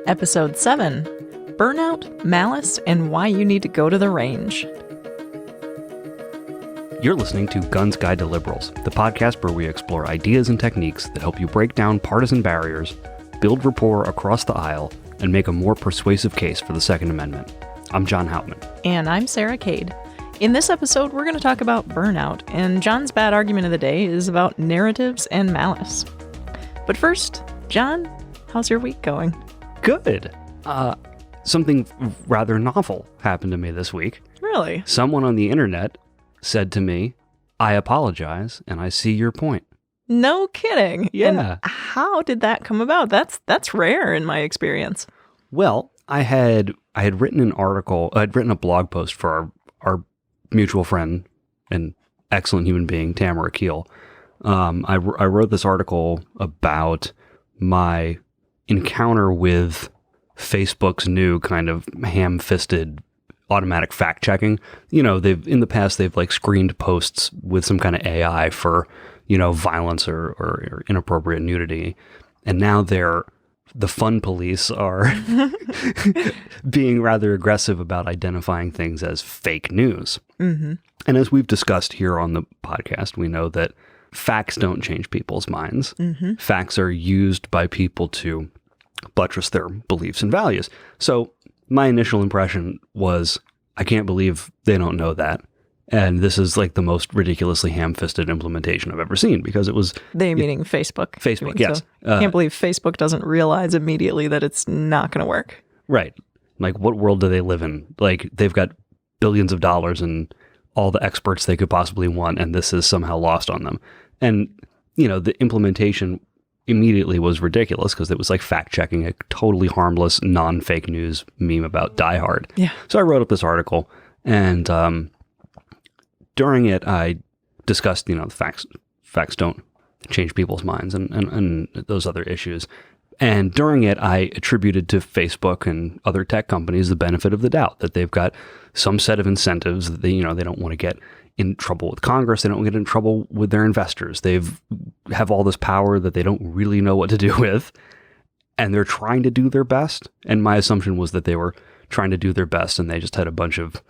Episode 7, Burnout, Malice, and Why You Need to Go to the Range. You're listening to Gun's Guide to Liberals, the podcast where we explore ideas and techniques that help you break down partisan barriers, build rapport across the aisle, and make a more persuasive case for the Second Amendment. I'm John Houtman. And I'm Sarah Cade. In this episode, we're going to talk about burnout, and John's bad argument of the day is about narratives and malice. But first, John, how's your week going? Good. Something rather novel happened to me this week. Really? Someone on the internet said to me, "I apologize, and I see your point." No kidding. Yeah. And how did that come about? That's rare in my experience. Well, I had written an article, I'd written a blog post for our mutual friend and excellent human being, Tamara Keel. I wrote this article about my encounter with Facebook's new kind of ham-fisted automatic fact-checking. You know, in the past, they've like screened posts with some kind of AI for, you know, violence or inappropriate nudity. And now the fun police are being rather aggressive about identifying things as fake news. Mm-hmm. And as we've discussed here on the podcast, we know that facts don't change people's minds. Mm-hmm. Facts are used by people to buttress their beliefs and values. So my initial impression was, I can't believe they don't know that. And this is like the most ridiculously ham-fisted implementation I've ever seen, because it was... They meaning Facebook. Facebook, yes. So can't believe Facebook doesn't realize immediately that it's not going to work. Right. Like, what world do they live in? Like, they've got billions of dollars and all the experts they could possibly want, and this is somehow lost on them. And, you know, the implementation immediately was ridiculous because it was like fact-checking a totally harmless, non-fake news meme about Die Hard. Yeah. So I wrote up this article, and during it, I discussed, you know, the facts don't change people's minds and those other issues. And during it, I attributed to Facebook and other tech companies the benefit of the doubt, that they've got some set of incentives that they don't want to get in trouble with Congress. They don't get in trouble with their investors. Have all this power that they don't really know what to do with, and they're trying to do their best. And my assumption was that they were trying to do their best, and they just had a bunch of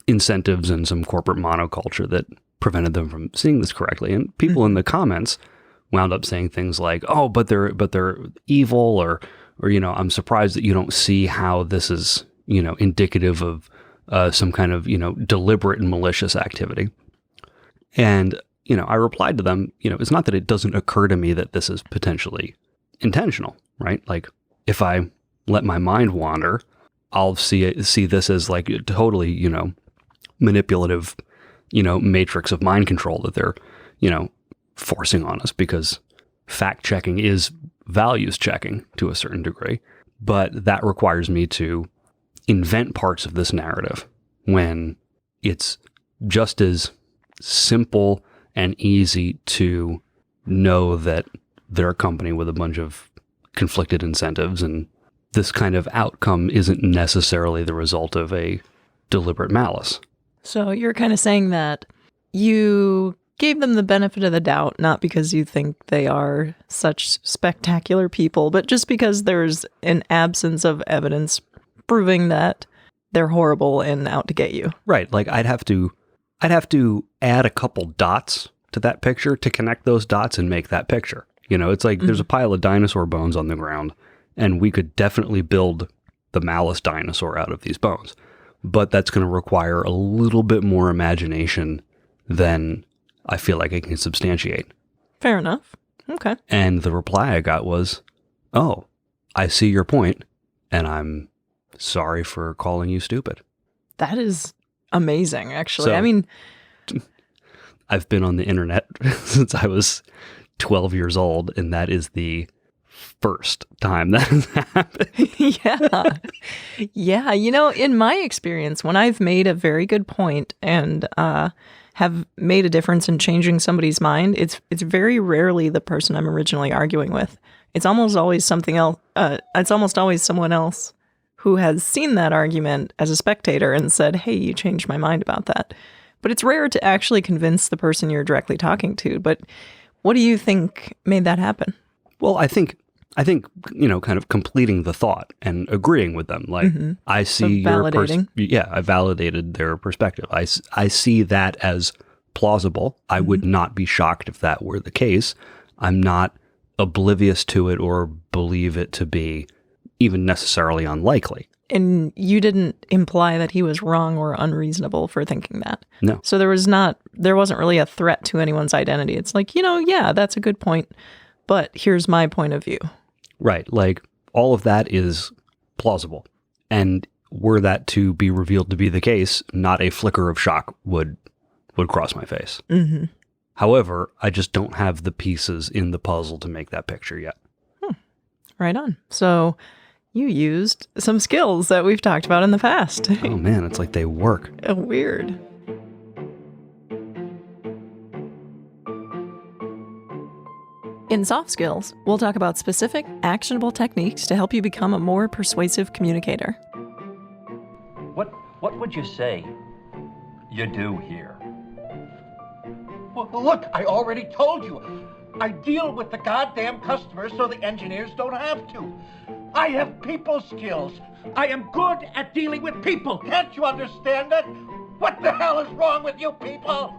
incentives and some corporate monoculture that prevented them from seeing this correctly. And people in the comments wound up saying things like, "Oh, but they're evil," or I'm surprised that you don't see how this is, indicative of some kind of, deliberate and malicious activity. And, I replied to them, it's not that it doesn't occur to me that this is potentially intentional, right? Like, if I let my mind wander, I'll see this as like a totally, manipulative, matrix of mind control that they're, forcing on us, because fact checking is values checking to a certain degree. But that requires me to invent parts of this narrative when it's just as simple and easy to know that they're a company with a bunch of conflicted incentives, and this kind of outcome isn't necessarily the result of a deliberate malice. So you're kind of saying that you gave them the benefit of the doubt, not because you think they are such spectacular people, but just because there's an absence of evidence proving that they're horrible and out to get you. Right. Like, I'd have to add a couple dots to that picture to connect those dots and make that picture. It's like there's a pile of dinosaur bones on the ground, and we could definitely build the Malice dinosaur out of these bones. But that's going to require a little bit more imagination than I feel like I can substantiate. Fair enough. Okay. And the reply I got was, "Oh, I see your point, and I'm sorry for calling you stupid." That is amazing, actually. So, I mean, I've been on the internet since I was 12 years old, and that is the first time that has happened. Yeah. In my experience, when I've made a very good point and have made a difference in changing somebody's mind, it's very rarely the person I'm originally arguing with. It's almost always something else. It's almost always someone else who has seen that argument as a spectator and said, "Hey, you changed my mind about that." But it's rare to actually convince the person you're directly talking to. But what do you think made that happen? Well, I think I think, kind of completing the thought and agreeing with them. Like, I see So validating. I validated their perspective. I see that as plausible. I would not be shocked if that were the case. I'm not oblivious to it or believe it to be even necessarily unlikely. And you didn't imply that he was wrong or unreasonable for thinking that. No. So there wasn't really a threat to anyone's identity. It's like, yeah, that's a good point, but here's my point of view. Right. Like, all of that is plausible. And were that to be revealed to be the case, not a flicker of shock would cross my face. Mm-hmm. However, I just don't have the pieces in the puzzle to make that picture yet. Right on. So you used some skills that we've talked about in the past. Oh man, it's like they work. Weird. In soft skills, we'll talk about specific, actionable techniques to help you become a more persuasive communicator. What would you say you do here? Well, look, I already told you. I deal with the goddamn customers so the engineers don't have to. I have people skills. I am good at dealing with people. Can't you understand that? What the hell is wrong with you people?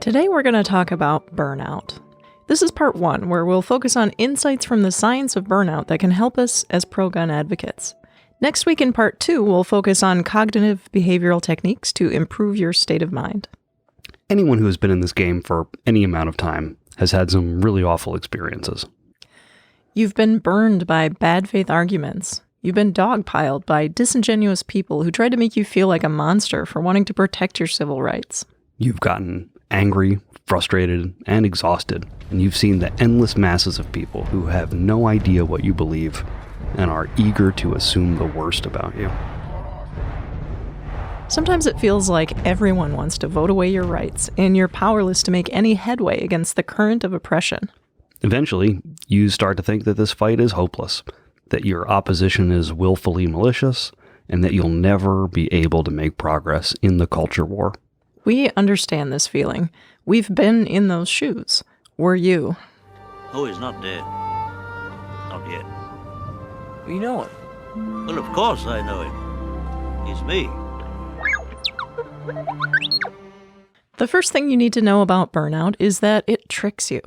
Today we're going to talk about burnout. This is part 1, where we'll focus on insights from the science of burnout that can help us as pro-gun advocates. Next week in part 2, we'll focus on cognitive behavioral techniques to improve your state of mind. Anyone who has been in this game for any amount of time has had some really awful experiences. You've been burned by bad faith arguments. You've been dogpiled by disingenuous people who tried to make you feel like a monster for wanting to protect your civil rights. You've gotten angry, frustrated, and exhausted, and you've seen the endless masses of people who have no idea what you believe and are eager to assume the worst about you. Sometimes it feels like everyone wants to vote away your rights, and you're powerless to make any headway against the current of oppression. Eventually, you start to think that this fight is hopeless, that your opposition is willfully malicious, and that you'll never be able to make progress in the culture war. We understand this feeling. We've been in those shoes. Were you? Oh, he's not dead. Not yet. You know him. Well, of course I know him. He's me. The first thing you need to know about burnout is that it tricks you.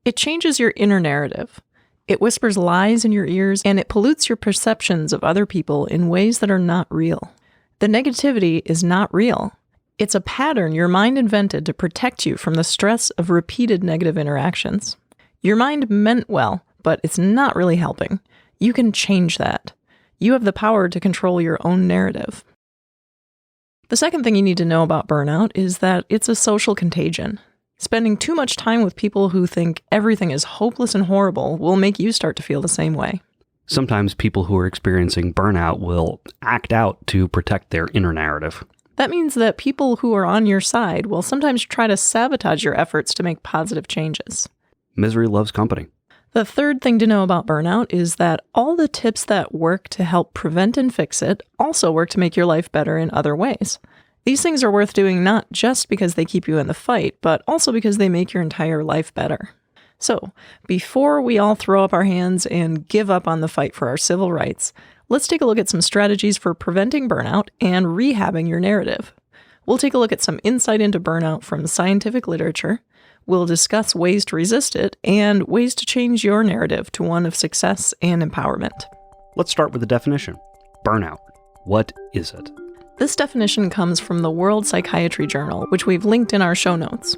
It changes your inner narrative. It whispers lies in your ears, and it pollutes your perceptions of other people in ways that are not real. The negativity is not real. It's a pattern your mind invented to protect you from the stress of repeated negative interactions. Your mind meant well, but it's not really helping. You can change that. You have the power to control your own narrative. The second thing you need to know about burnout is that it's a social contagion. Spending too much time with people who think everything is hopeless and horrible will make you start to feel the same way. Sometimes people who are experiencing burnout will act out to protect their inner narrative. That means that people who are on your side will sometimes try to sabotage your efforts to make positive changes. Misery loves company. The third thing to know about burnout is that all the tips that work to help prevent and fix it also work to make your life better in other ways. These things are worth doing not just because they keep you in the fight, but also because they make your entire life better. So, before we all throw up our hands and give up on the fight for our civil rights, let's take a look at some strategies for preventing burnout and rehabbing your narrative. We'll take a look at some insight into burnout from scientific literature. We'll discuss ways to resist it and ways to change your narrative to one of success and empowerment. Let's start with the definition. Burnout. What is it? This definition comes from the World Psychiatry Journal, which we've linked in our show notes.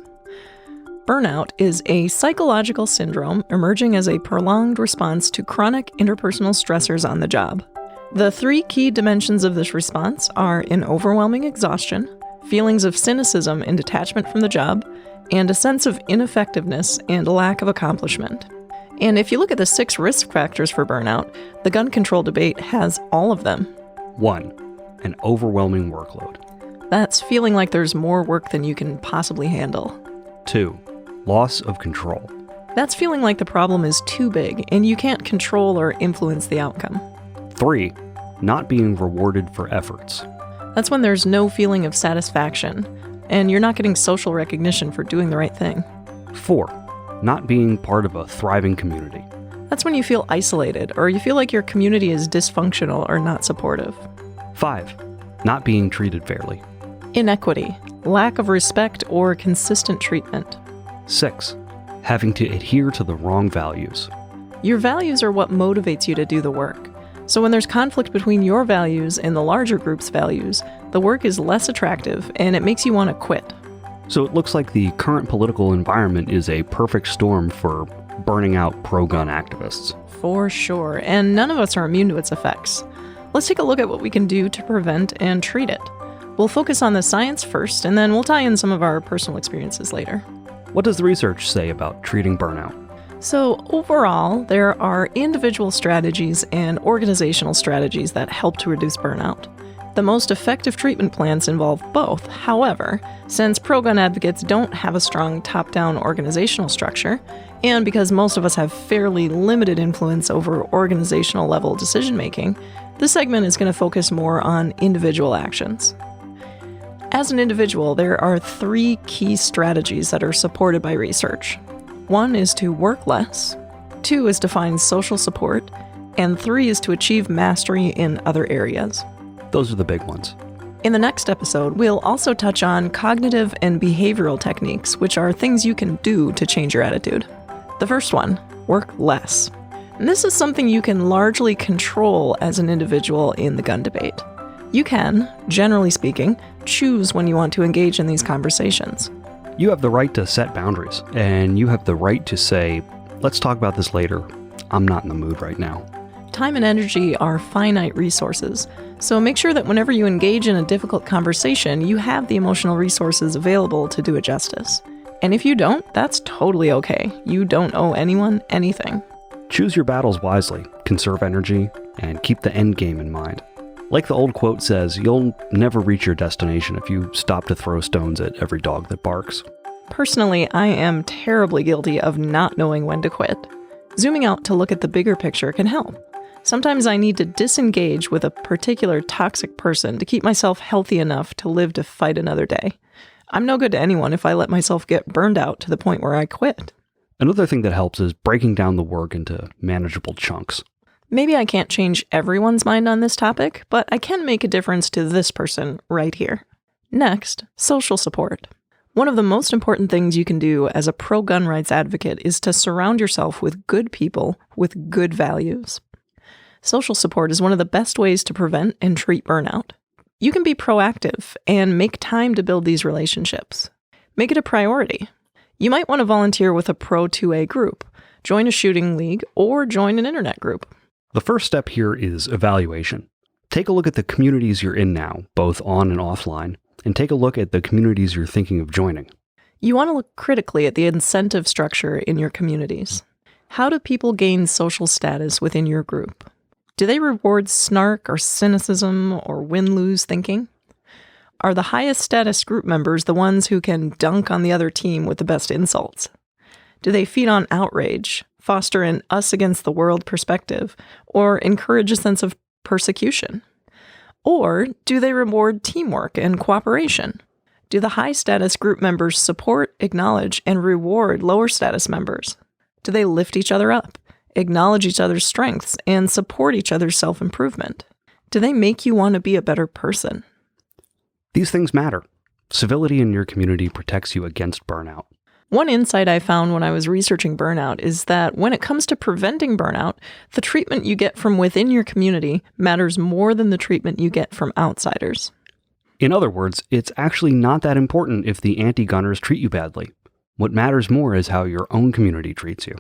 Burnout is a psychological syndrome emerging as a prolonged response to chronic interpersonal stressors on the job. The 3 key dimensions of this response are an overwhelming exhaustion, feelings of cynicism and detachment from the job, and a sense of ineffectiveness and a lack of accomplishment. And if you look at the 6 risk factors for burnout, the gun control debate has all of them. 1. An overwhelming workload. That's feeling like there's more work than you can possibly handle. 2. Loss of control. That's feeling like the problem is too big and you can't control or influence the outcome. 3. Not being rewarded for efforts. That's when there's no feeling of satisfaction, and you're not getting social recognition for doing the right thing. 4. not being part of a thriving community. That's when you feel isolated, or you feel like your community is dysfunctional or not supportive. 5. Not being treated fairly. Inequity, lack of respect or consistent treatment. 6. Having to adhere to the wrong values. Your values are what motivates you to do the work. So when there's conflict between your values and the larger group's values, the work is less attractive and it makes you want to quit. So it looks like the current political environment is a perfect storm for burning out pro-gun activists. For sure, and none of us are immune to its effects. Let's take a look at what we can do to prevent and treat it. We'll focus on the science first, and then we'll tie in some of our personal experiences later. What does the research say about treating burnout? So overall, there are individual strategies and organizational strategies that help to reduce burnout. The most effective treatment plans involve both. However, since pro-gun advocates don't have a strong top-down organizational structure, and because most of us have fairly limited influence over organizational level decision-making, this segment is going to focus more on individual actions. As an individual, there are 3 key strategies that are supported by research. 1 is to work less, 2 is to find social support, and 3 is to achieve mastery in other areas. Those are the big ones. In the next episode, we'll also touch on cognitive and behavioral techniques, which are things you can do to change your attitude. The first one, work less. And this is something you can largely control as an individual in the gun debate. You can, generally speaking, choose when you want to engage in these conversations. You have the right to set boundaries, and you have the right to say, let's talk about this later. I'm not in the mood right now. Time and energy are finite resources, so make sure that whenever you engage in a difficult conversation, you have the emotional resources available to do it justice. And if you don't, that's totally okay. You don't owe anyone anything. Choose your battles wisely, conserve energy, and keep the end game in mind. Like the old quote says, you'll never reach your destination if you stop to throw stones at every dog that barks. Personally, I am terribly guilty of not knowing when to quit. Zooming out to look at the bigger picture can help. Sometimes I need to disengage with a particular toxic person to keep myself healthy enough to live to fight another day. I'm no good to anyone if I let myself get burned out to the point where I quit. Another thing that helps is breaking down the work into manageable chunks. Maybe I can't change everyone's mind on this topic, but I can make a difference to this person right here. Next, social support. One of the most important things you can do as a pro-gun rights advocate is to surround yourself with good people with good values. Social support is one of the best ways to prevent and treat burnout. You can be proactive and make time to build these relationships. Make it a priority. You might want to volunteer with a Pro 2A group, join a shooting league, or join an internet group. The first step here is evaluation. Take a look at the communities you're in now, both on and offline, and take a look at the communities you're thinking of joining. You want to look critically at the incentive structure in your communities. How do people gain social status within your group? Do they reward snark or cynicism or win-lose thinking? Are the highest status group members the ones who can dunk on the other team with the best insults? Do they feed on outrage, foster an us against the world perspective, or encourage a sense of persecution? Or do they reward teamwork and cooperation? Do the high status group members support, acknowledge, and reward lower status members? Do they lift each other up, acknowledge each other's strengths, and support each other's self-improvement? Do they make you want to be a better person? These things matter. Civility in your community protects you against burnout. One insight I found when I was researching burnout is that when it comes to preventing burnout, the treatment you get from within your community matters more than the treatment you get from outsiders. In other words, it's actually not that important if the anti-gunners treat you badly. What matters more is how your own community treats you.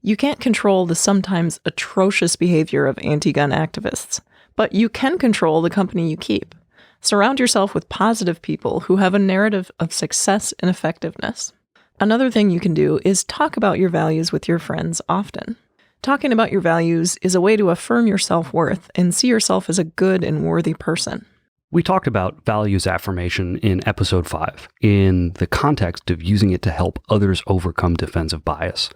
You can't control the sometimes atrocious behavior of anti-gun activists, but you can control the company you keep. Surround yourself with positive people who have a narrative of success and effectiveness. Another thing you can do is talk about your values with your friends often. Talking about your values is a way to affirm your self-worth and see yourself as a good and worthy person. We talked about values affirmation in episode 5, in the context of using it to help others overcome defensive bias.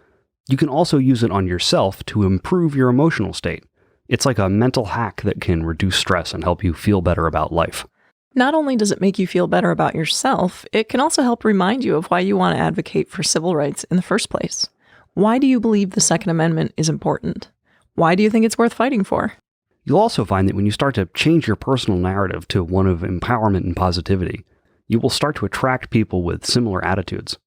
You can also use it on yourself to improve your emotional state. It's like a mental hack that can reduce stress and help you feel better about life. Not only does it make you feel better about yourself, it can also help remind you of why you want to advocate for civil rights in the first place. Why do you believe the Second Amendment is important? Why do you think it's worth fighting for? You'll also find that when you start to change your personal narrative to one of empowerment and positivity, you will start to attract people with similar attitudes.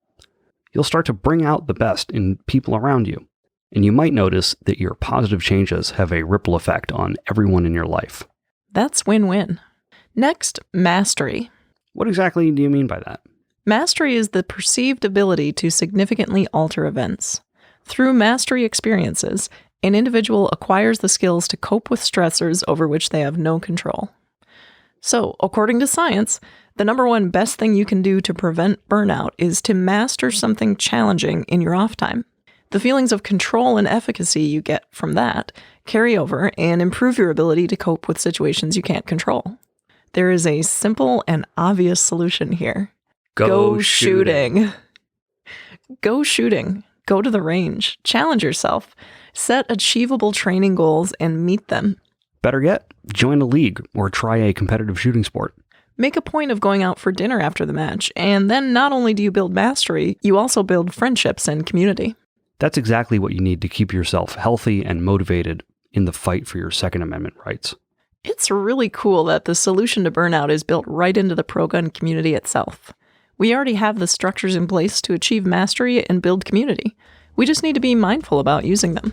You'll start to bring out the best in people around you, and you might notice that your positive changes have a ripple effect on everyone in your life. That's win-win. Next, mastery. What exactly do you mean by that? Mastery is the perceived ability to significantly alter events. Through mastery experiences, an individual acquires the skills to cope with stressors over which they have no control. So, according to science, the number one best thing you can do to prevent burnout is to master something challenging in your off time. The feelings of control and efficacy you get from that carry over and improve your ability to cope with situations you can't control. There is a simple and obvious solution here. Go shooting. Go shooting. Go to the range. Challenge yourself. Set achievable training goals and meet them. Better yet, join a league or try a competitive shooting sport. Make a point of going out for dinner after the match, and then not only do you build mastery, you also build friendships and community. That's exactly what you need to keep yourself healthy and motivated in the fight for your Second Amendment rights. It's really cool that the solution to burnout is built right into the pro-gun community itself. We already have the structures in place to achieve mastery and build community. We just need to be mindful about using them.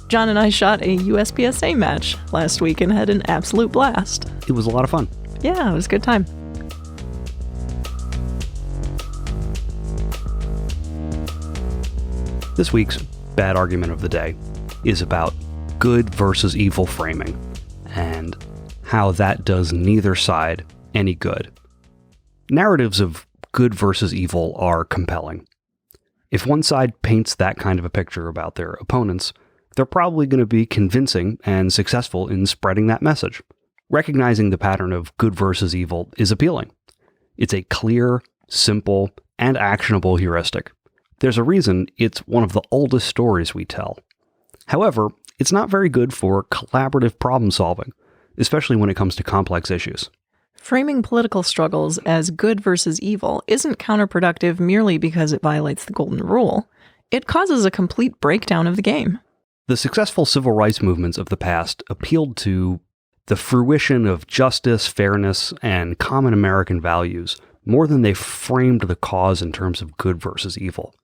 John and I shot a USPSA match last week and had an absolute blast. It was a lot of fun. Yeah, it was a good time. This week's bad argument of the day is about good versus evil framing and how that does neither side any good. Narratives of good versus evil are compelling. If one side paints that kind of a picture about their opponents, they're probably going to be convincing and successful in spreading that message. Recognizing the pattern of good versus evil is appealing. It's a clear, simple, and actionable heuristic. There's a reason it's one of the oldest stories we tell. However, it's not very good for collaborative problem solving, especially when it comes to complex issues. Framing political struggles as good versus evil isn't counterproductive merely because it violates the golden rule. It causes a complete breakdown of the game. The successful civil rights movements of the past appealed to the fruition of justice, fairness, and common American values more than they framed the cause in terms of good versus evil.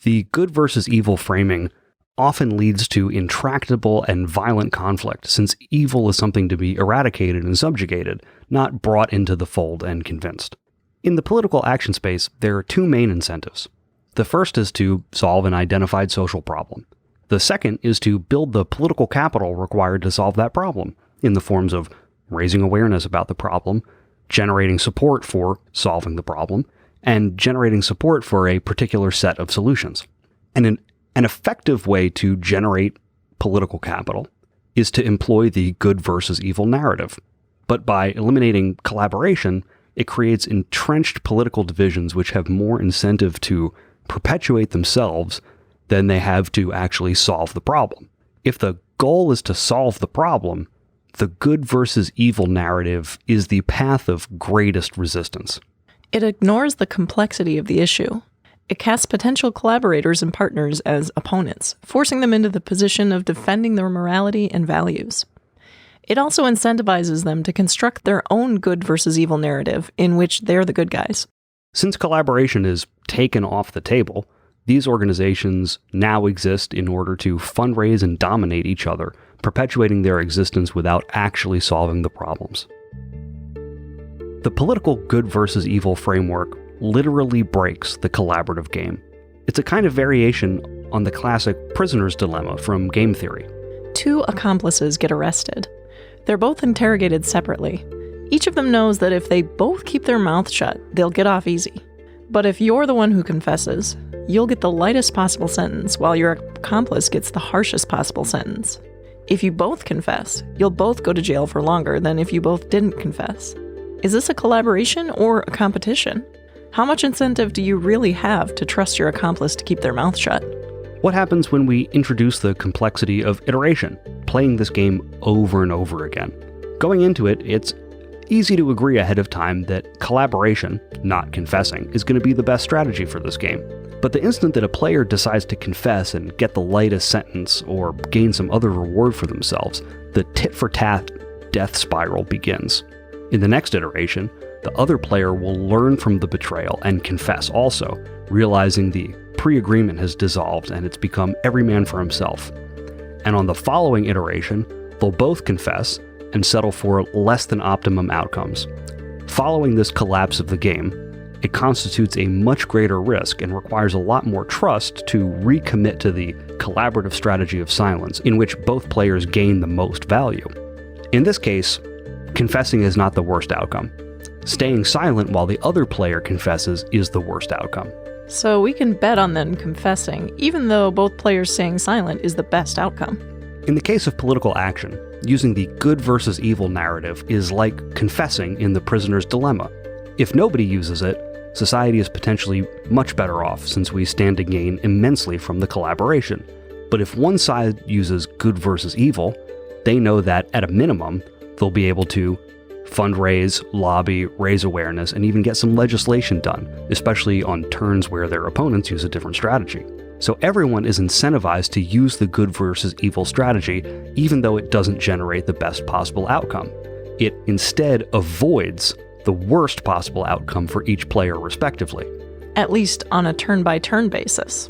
The good versus evil framing often leads to intractable and violent conflict, since evil is something to be eradicated and subjugated, not brought into the fold and convinced. In the political action space, there are two main incentives. The first is to solve an identified social problem. The second is to build the political capital required to solve that problem, in the forms of raising awareness about the problem, generating support for solving the problem, and generating support for a particular set of solutions. And an effective way to generate political capital is to employ the good versus evil narrative. But by eliminating collaboration, it creates entrenched political divisions which have more incentive to perpetuate themselves than they have to actually solve the problem. If the goal is to solve the problem, the good versus evil narrative is the path of greatest resistance. It ignores the complexity of the issue. It casts potential collaborators and partners as opponents, forcing them into the position of defending their morality and values. It also incentivizes them to construct their own good versus evil narrative in which they're the good guys. Since collaboration is taken off the table, these organizations now exist in order to fundraise and dominate each other, perpetuating their existence without actually solving the problems. The political good versus evil framework literally breaks the collaborative game. It's a kind of variation on the classic prisoner's dilemma from game theory. Two accomplices get arrested. They're both interrogated separately. Each of them knows that if they both keep their mouth shut, they'll get off easy. But if you're the one who confesses, you'll get the lightest possible sentence, while your accomplice gets the harshest possible sentence. If you both confess, you'll both go to jail for longer than if you both didn't confess. Is this a collaboration or a competition? How much incentive do you really have to trust your accomplice to keep their mouth shut? What happens when we introduce the complexity of iteration, playing this game over and over again? Going into it, it's easy to agree ahead of time that collaboration, not confessing, is going to be the best strategy for this game. But the instant that a player decides to confess and get the lightest sentence or gain some other reward for themselves, the tit-for-tat death spiral begins. In the next iteration, the other player will learn from the betrayal and confess also, realizing the pre-agreement has dissolved and it's become every man for himself. And on the following iteration, they'll both confess and settle for less than optimum outcomes. Following this collapse of the game, it constitutes a much greater risk and requires a lot more trust to recommit to the collaborative strategy of silence, in which both players gain the most value. In this case, confessing is not the worst outcome. Staying silent while the other player confesses is the worst outcome. So we can bet on them confessing, even though both players staying silent is the best outcome. In the case of political action, using the good versus evil narrative is like confessing in the prisoner's dilemma. If nobody uses it, society is potentially much better off since we stand to gain immensely from the collaboration. But if one side uses good versus evil, they know that at a minimum, they'll be able to fundraise, lobby, raise awareness, and even get some legislation done, especially on turns where their opponents use a different strategy. So everyone is incentivized to use the good versus evil strategy, even though it doesn't generate the best possible outcome. It instead avoids the worst possible outcome for each player respectively. At least on a turn-by-turn basis.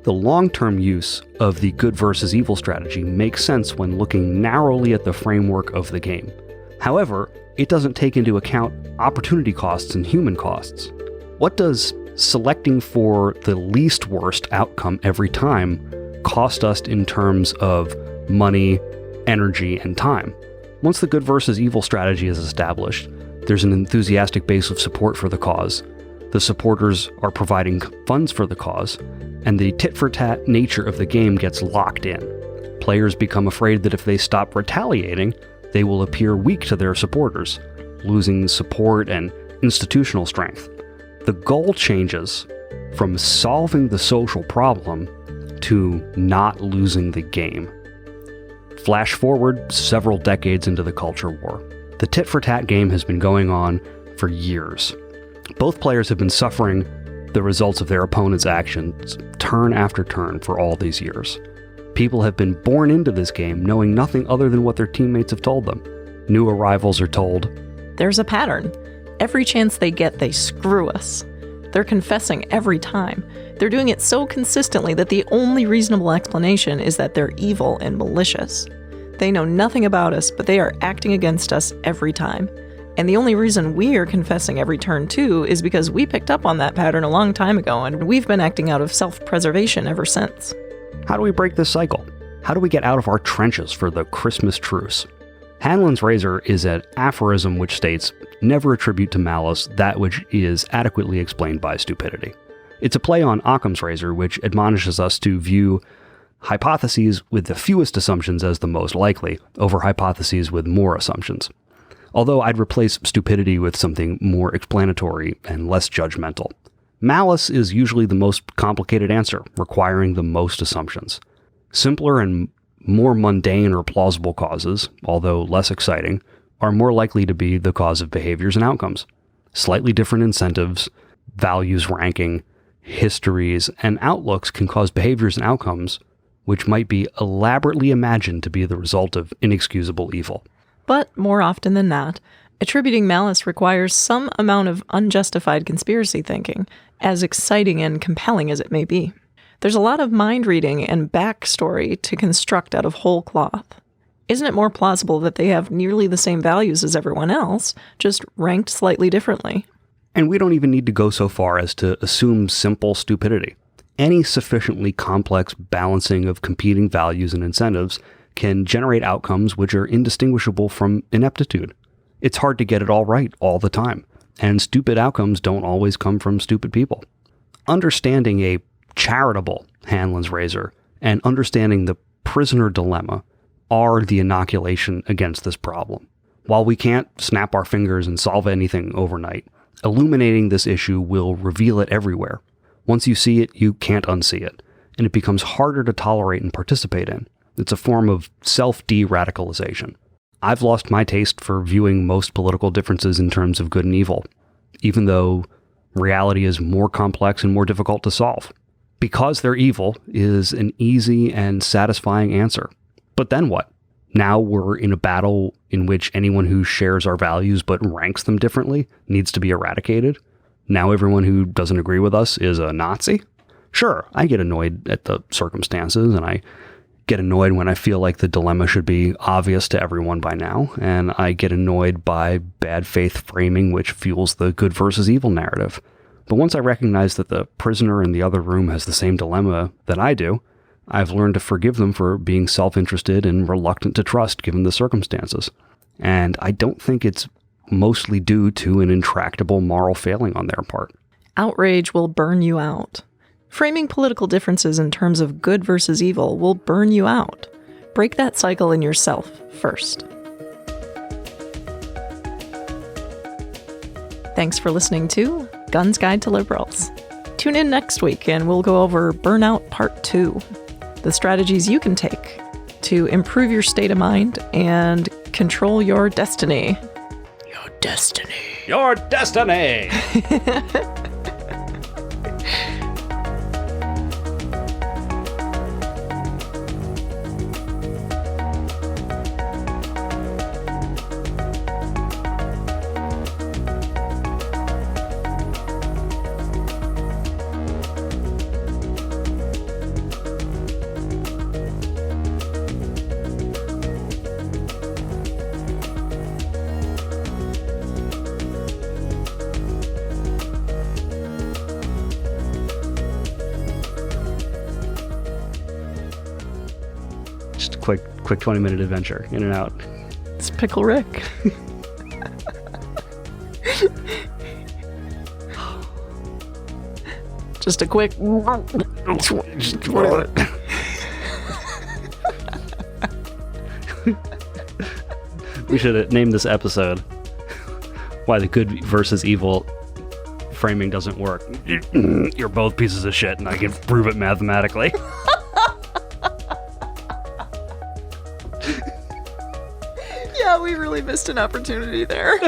The long-term use of the good versus evil strategy makes sense when looking narrowly at the framework of the game. However, it doesn't take into account opportunity costs and human costs. What does selecting for the least worst outcome every time cost us in terms of money, energy, and time? Once the good versus evil strategy is established, there's an enthusiastic base of support for the cause. The supporters are providing funds for the cause, and the tit-for-tat nature of the game gets locked in. Players become afraid that if they stop retaliating, they will appear weak to their supporters, losing support and institutional strength. The goal changes from solving the social problem to not losing the game. Flash forward several decades into the culture war. The tit-for-tat game has been going on for years. Both players have been suffering the results of their opponent's actions turn after turn for all these years. People have been born into this game knowing nothing other than what their teammates have told them. New arrivals are told, There's a pattern. Every chance they get, they screw us. They're confessing every time. They're doing it so consistently that the only reasonable explanation is that they're evil and malicious. They know nothing about us, but they are acting against us every time. And the only reason we're confessing every turn too is because we picked up on that pattern a long time ago, and we've been acting out of self-preservation ever since. how do we break this cycle? How do we get out of our trenches for the Christmas truce? Hanlon's razor is an aphorism which states, "Never attribute to malice that which is adequately explained by stupidity." It's a play on Occam's razor, which admonishes us to view hypotheses with the fewest assumptions as the most likely, over hypotheses with more assumptions. Although I'd replace stupidity with something more explanatory and less judgmental. Malice is usually the most complicated answer, requiring the most assumptions. Simpler and more mundane or plausible causes, although less exciting, are more likely to be the cause of behaviors and outcomes. Slightly different incentives, values ranking, histories, and outlooks can cause behaviors and outcomes which might be elaborately imagined to be the result of inexcusable evil. But more often than not, attributing malice requires some amount of unjustified conspiracy thinking, as exciting and compelling as it may be. There's a lot of mind reading and backstory to construct out of whole cloth. Isn't it more plausible that they have nearly the same values as everyone else, just ranked slightly differently? And we don't even need to go so far as to assume simple stupidity. Any sufficiently complex balancing of competing values and incentives can generate outcomes which are indistinguishable from ineptitude. It's hard to get it all right all the time, and stupid outcomes don't always come from stupid people. Understanding a charitable Hanlon's razor and understanding the prisoner dilemma are the inoculation against this problem. While we can't snap our fingers and solve anything overnight, illuminating this issue will reveal it everywhere. Once you see it, you can't unsee it, and it becomes harder to tolerate and participate in. It's a form of self-de-radicalization. I've lost my taste for viewing most political differences in terms of good and evil, even though Reality is more complex and more difficult to solve. Because they're evil is an easy and satisfying answer. But then what? Now we're in a battle in which anyone who shares our values but ranks them differently needs to be eradicated. Now everyone who doesn't agree with us is a Nazi? Sure, I get annoyed at the circumstances, and I get annoyed when I feel like the dilemma should be obvious to everyone by now, and I get annoyed by bad faith framing which fuels the good versus evil narrative. But once I recognize that the prisoner in the other room has the same dilemma that I do, I've learned to forgive them for being self-interested and reluctant to trust given the circumstances. And I don't think it's mostly due to an intractable moral failing on their part. Outrage will burn you out. Framing political differences in terms of good versus evil will burn you out. Break that cycle in yourself first. Thanks for listening to Gun's Guide to Liberals. Tune in next week and we'll go over Burnout Part 2. The strategies you can take to improve your state of mind and control your destiny. Your destiny. Your destiny! Just a quick 20-minute adventure, in and out. It's Pickle Rick. Just a quick... We should have named this episode Why the Good versus Evil Framing Doesn't Work. You're both pieces of shit, and I can prove it mathematically. Yeah, we really missed an opportunity there.